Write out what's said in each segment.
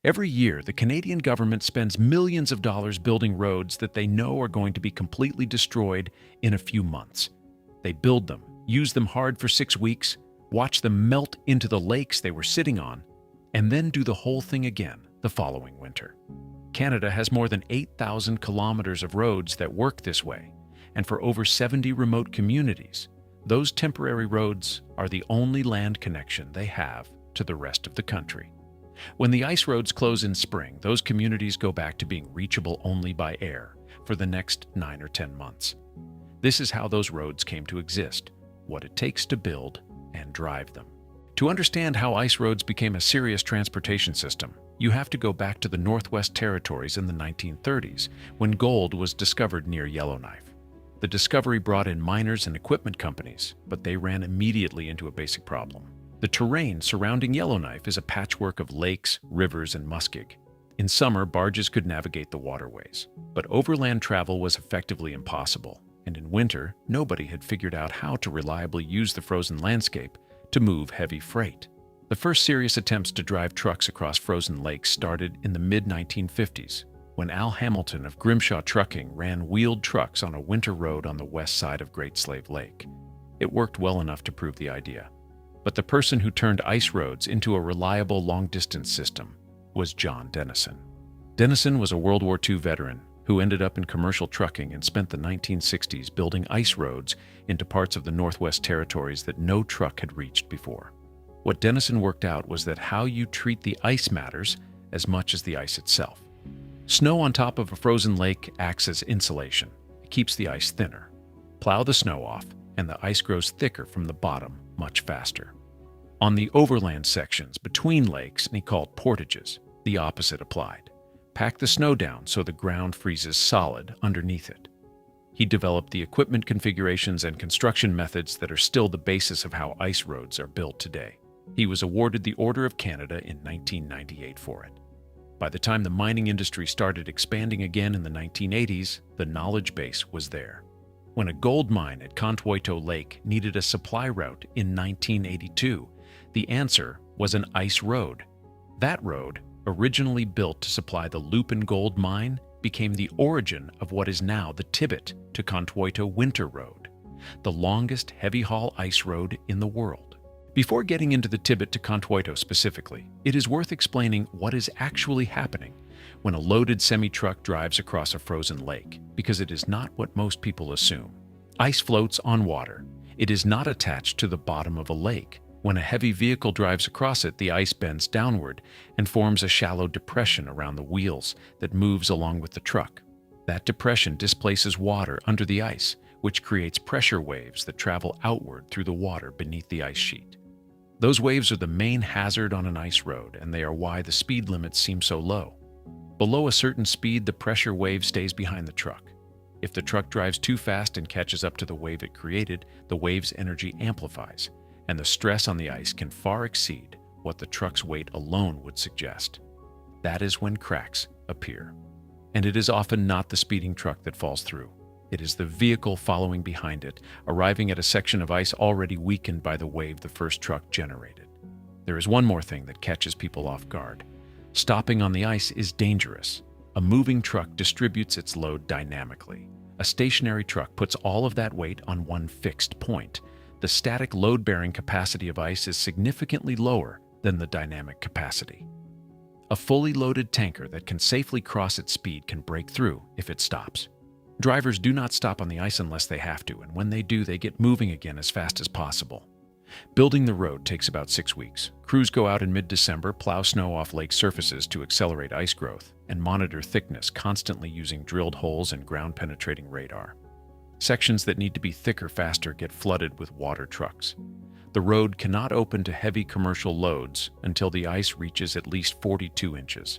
Every year, the Canadian government spends millions of dollars building roads that they know are going to be completely destroyed in a few months. They build them, use them hard for 6 weeks, watch them melt into the lakes they were sitting on, and then do the whole thing again the following winter. Canada has more than 8,000 kilometers of roads that work this way, and for over 70 remote communities, those temporary roads are the only land connection they have to the rest of the country. When the ice roads close in spring, those communities go back to being reachable only by air for the next 9 or 10 months. This is how those roads came to exist, what it takes to build and drive them. To understand how ice roads became a serious transportation system, you have to go back to the Northwest Territories in the 1930s, when gold was discovered near Yellowknife. The discovery brought in miners and equipment companies, but they ran immediately into a basic problem. The terrain surrounding Yellowknife is a patchwork of lakes, rivers, and muskeg. In summer, barges could navigate the waterways, but overland travel was effectively impossible, and in winter, nobody had figured out how to reliably use the frozen landscape to move heavy freight. The first serious attempts to drive trucks across frozen lakes started in the mid-1950s, when Al Hamilton of Grimshaw Trucking ran wheeled trucks on a winter road on the west side of Great Slave Lake. It worked well enough to prove the idea. But the person who turned ice roads into a reliable long-distance system was John Dennison. Dennison was a World War II veteran who ended up in commercial trucking and spent the 1960s building ice roads into parts of the Northwest Territories that no truck had reached before. What Dennison worked out was that how you treat the ice matters as much as the ice itself. Snow on top of a frozen lake acts as insulation. It keeps the ice thinner. Plow the snow off, and the ice grows thicker from the bottom much faster. On the overland sections between lakes, and he called portages, the opposite applied. Pack the snow down so the ground freezes solid underneath it. He developed the equipment configurations and construction methods that are still the basis of how ice roads are built today. He was awarded the Order of Canada in 1998 for it. By the time the mining industry started expanding again in the 1980s, the knowledge base was there. When a gold mine at Contwoyto Lake needed a supply route in 1982, the answer was an ice road. That road, originally built to supply the Lupin Gold Mine, became the origin of what is now the Tibbet to Contwoyto Winter Road, the longest heavy-haul ice road in the world. Before getting into the Tibbet to Contwoyto specifically, it is worth explaining what is actually happening when a loaded semi-truck drives across a frozen lake, because it is not what most people assume. Ice floats on water. It is not attached to the bottom of a lake. When a heavy vehicle drives across it, the ice bends downward and forms a shallow depression around the wheels that moves along with the truck. That depression displaces water under the ice, which creates pressure waves that travel outward through the water beneath the ice sheet. Those waves are the main hazard on an ice road, and they are why the speed limits seem so low. Below a certain speed, the pressure wave stays behind the truck. If the truck drives too fast and catches up to the wave it created, the wave's energy amplifies, and the stress on the ice can far exceed what the truck's weight alone would suggest. That is when cracks appear. And it is often not the speeding truck that falls through. It is the vehicle following behind it, arriving at a section of ice already weakened by the wave the first truck generated. There is one more thing that catches people off guard. Stopping on the ice is dangerous. A moving truck distributes its load dynamically. A stationary truck puts all of that weight on one fixed point. The static load-bearing capacity of ice is significantly lower than the dynamic capacity. A fully loaded tanker that can safely cross its speed can break through if it stops. Drivers do not stop on the ice unless they have to, and when they do, they get moving again as fast as possible. Building the road takes about 6 weeks. Crews go out in mid-December, plow snow off lake surfaces to accelerate ice growth, and monitor thickness, constantly using drilled holes and ground-penetrating radar. Sections that need to be thicker faster get flooded with water trucks. The road cannot open to heavy commercial loads until the ice reaches at least 42 inches.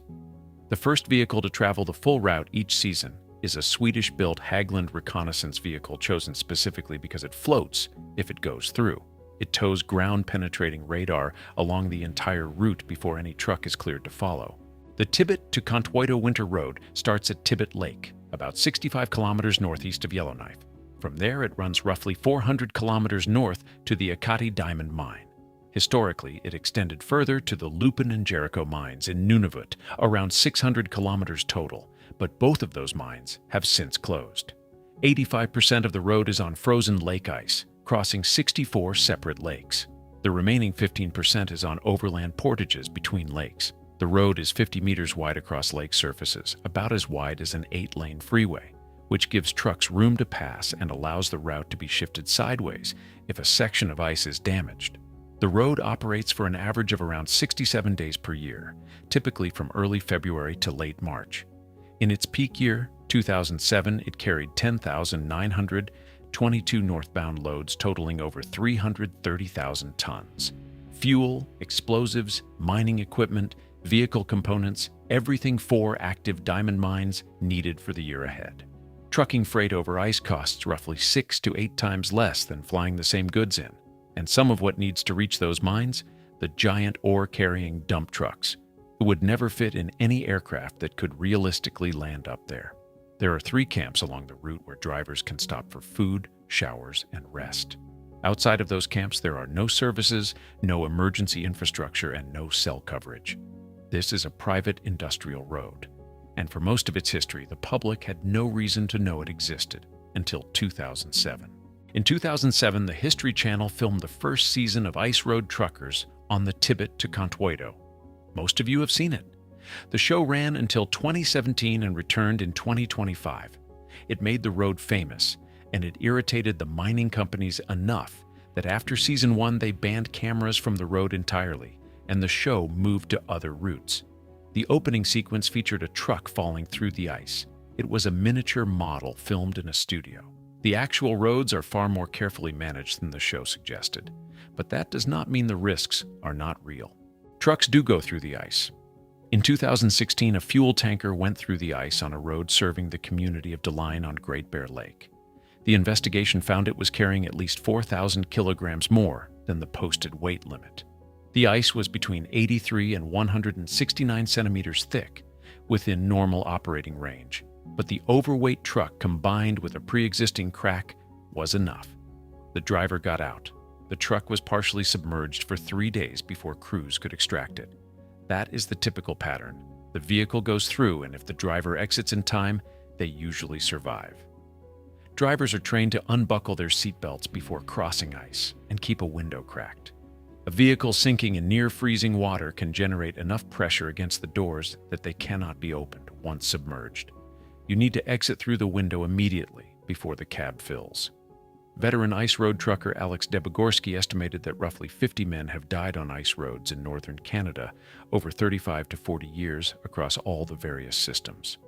The first vehicle to travel the full route each season is a Swedish-built Hägglund reconnaissance vehicle chosen specifically because it floats if it goes through. It tows ground-penetrating radar along the entire route before any truck is cleared to follow. The Tibbet to Contwoyto Winter Road starts at Tibbet Lake, about 65 kilometers northeast of Yellowknife. From there, it runs roughly 400 kilometers north to the Ekati Diamond Mine. Historically, it extended further to the Lupin and Jericho mines in Nunavut, around 600 kilometers total, but both of those mines have since closed. 85% of the road is on frozen lake ice, crossing 64 separate lakes. The remaining 15% is on overland portages between lakes. The road is 50 meters wide across lake surfaces, about as wide as an 8-lane freeway, which gives trucks room to pass and allows the route to be shifted sideways if a section of ice is damaged. The road operates for an average of around 67 days per year, typically from early February to late March. In its peak year, 2007, it carried 10,922 northbound loads totaling over 330,000 tons. Fuel, explosives, mining equipment, vehicle components, everything 4 active diamond mines needed for the year ahead. Trucking freight over ice costs roughly 6 to 8 times less than flying the same goods in. And some of what needs to reach those mines, the giant ore-carrying dump trucks, would never fit in any aircraft that could realistically land up there. There are 3 camps along the route where drivers can stop for food, showers, and rest. Outside of those camps, there are no services, no emergency infrastructure, and no cell coverage. This is a private industrial road, and for most of its history, the public had no reason to know it existed until 2007. In 2007, the History Channel filmed the first season of Ice Road Truckers on the Tibet to Contwoito. Most of you have seen it. The show ran until 2017 and returned in 2025. It made the road famous, and it irritated the mining companies enough that after season 1 they banned cameras from the road entirely, and the show moved to other routes. The opening sequence featured a truck falling through the ice. It was a miniature model filmed in a studio. The actual roads are far more carefully managed than the show suggested, but that does not mean the risks are not real. Trucks do go through the ice. In 2016, a fuel tanker went through the ice on a road serving the community of Deline on Great Bear Lake. The investigation found it was carrying at least 4,000 kilograms more than the posted weight limit. The ice was between 83 and 169 centimeters thick, within normal operating range. But the overweight truck combined with a pre-existing crack was enough. The driver got out. The truck was partially submerged for 3 days before crews could extract it. That is the typical pattern. The vehicle goes through, and if the driver exits in time, they usually survive. Drivers are trained to unbuckle their seatbelts before crossing ice and keep a window cracked. A vehicle sinking in near-freezing water can generate enough pressure against the doors that they cannot be opened once submerged. You need to exit through the window immediately before the cab fills. Veteran ice road trucker Alex Debogorski estimated that roughly 50 men have died on ice roads in northern Canada over 35 to 40 years across all the various systems.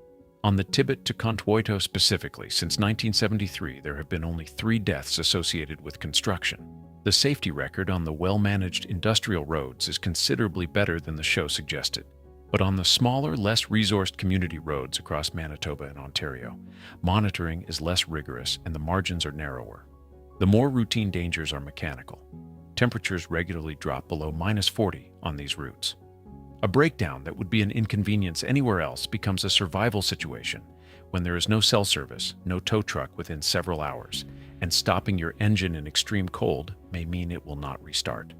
On the Tibet to Contwoito specifically, since 1973, there have been only 3 deaths associated with construction. The safety record on the well-managed industrial roads is considerably better than the show suggested. But on the smaller, less resourced community roads across Manitoba and Ontario, monitoring is less rigorous and the margins are narrower. The more routine dangers are mechanical. Temperatures regularly drop below -40 on these routes. A breakdown that would be an inconvenience anywhere else becomes a survival situation when there is no cell service, no tow truck within several hours, and stopping your engine in extreme cold may mean it will not restart.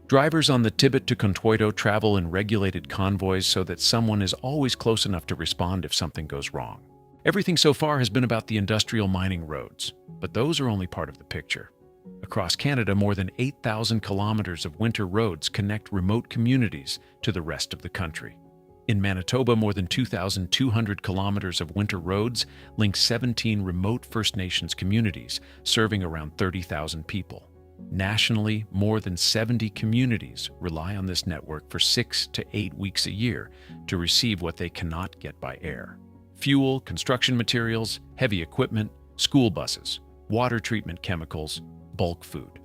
Drivers on the Tibet to Contwoito travel in regulated convoys so that someone is always close enough to respond if something goes wrong. Everything so far has been about the industrial mining roads, but those are only part of the picture. Across Canada, more than 8,000 kilometers of winter roads connect remote communities to the rest of the country. In Manitoba, more than 2,200 kilometers of winter roads link 17 remote First Nations communities, serving around 30,000 people. Nationally, more than 70 communities rely on this network for 6 to 8 weeks a year to receive what they cannot get by air: fuel, construction materials, heavy equipment, school buses, water treatment chemicals, bulk food.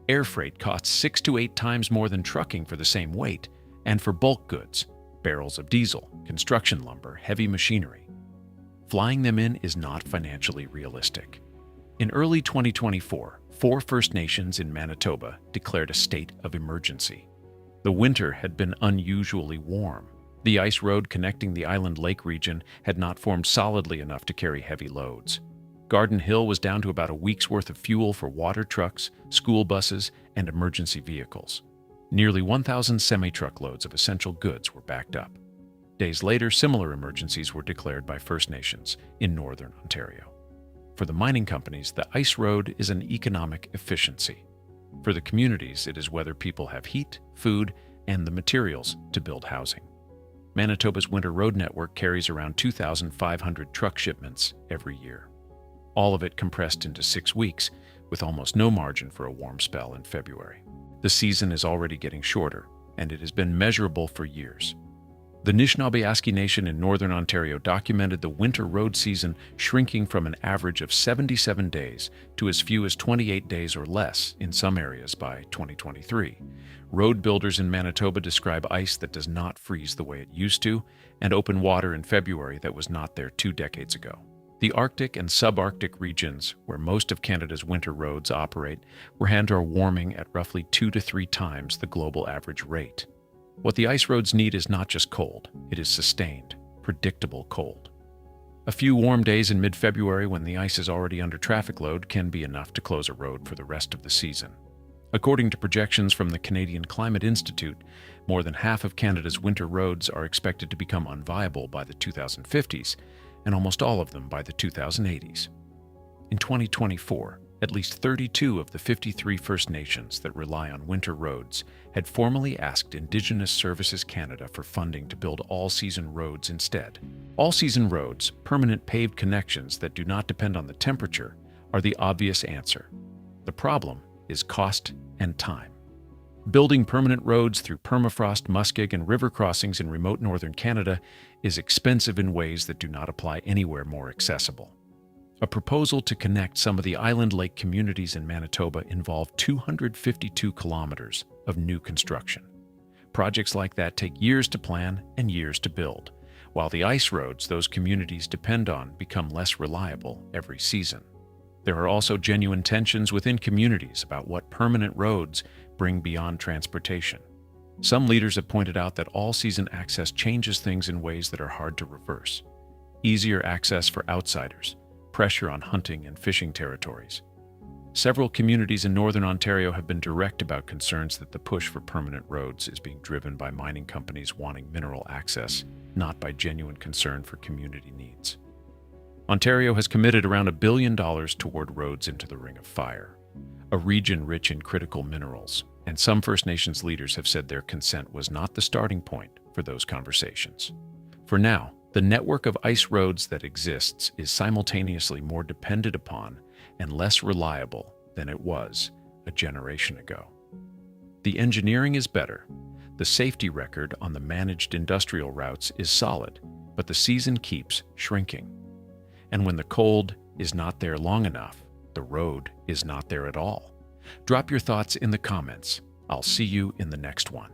Air freight costs 6 to 8 times more than trucking for the same weight, and for bulk goods, barrels of diesel, construction lumber, heavy machinery. Flying them in is not financially realistic. In early 2024, 4 First Nations in Manitoba declared a state of emergency. The winter had been unusually warm. The ice road connecting the Island Lake region had not formed solidly enough to carry heavy loads. Garden Hill was down to about a week's worth of fuel for water trucks, school buses, and emergency vehicles. Nearly 1,000 semi-truckloads of essential goods were backed up. Days later, similar emergencies were declared by First Nations in northern Ontario. For the mining companies, the ice road is an economic efficiency. For the communities, it is whether people have heat, food, and the materials to build housing. Manitoba's winter road network carries around 2,500 truck shipments every year. All of it compressed into 6 weeks, with almost no margin for a warm spell in February. The season is already getting shorter, and it has been measurable for years. The Anishinaabe Nation in northern Ontario documented the winter road season shrinking from an average of 77 days to as few as 28 days or less in some areas by 2023. Road builders in Manitoba describe ice that does not freeze the way it used to, and open water in February that was not there 2 decades ago. The Arctic and subarctic regions, where most of Canada's winter roads operate, were warming at roughly 2 to 3 times the global average rate. What the ice roads need is not just cold, it is sustained, predictable cold. A few warm days in mid-February when the ice is already under traffic load can be enough to close a road for the rest of the season. According to projections from the Canadian Climate Institute, more than half of Canada's winter roads are expected to become unviable by the 2050s, and almost all of them by the 2080s. In 2024, at least 32 of the 53 First Nations that rely on winter roads had formally asked Indigenous Services Canada for funding to build all-season roads instead. All-season roads, permanent paved connections that do not depend on the temperature, are the obvious answer. The problem is cost and time. Building permanent roads through permafrost, muskeg, and river crossings in remote northern Canada is expensive in ways that do not apply anywhere more accessible. A proposal to connect some of the island lake communities in Manitoba involved 252 kilometers of new construction. Projects like that take years to plan and years to build, while the ice roads those communities depend on become less reliable every season. There are also genuine tensions within communities about what permanent roads bring beyond transportation. Some leaders have pointed out that all-season access changes things in ways that are hard to reverse. Easier access for outsiders, pressure on hunting and fishing territories. Several communities in northern Ontario have been direct about concerns that the push for permanent roads is being driven by mining companies wanting mineral access, not by genuine concern for community needs. Ontario has committed around $1 billion toward roads into the Ring of Fire, a region rich in critical minerals, and some First Nations leaders have said their consent was not the starting point for those conversations. For now, the network of ice roads that exists is simultaneously more dependent upon and less reliable than it was a generation ago. The engineering is better. The safety record on the managed industrial routes is solid, but the season keeps shrinking. And when the cold is not there long enough, the road is not there at all. Drop your thoughts in the comments. I'll see you in the next one.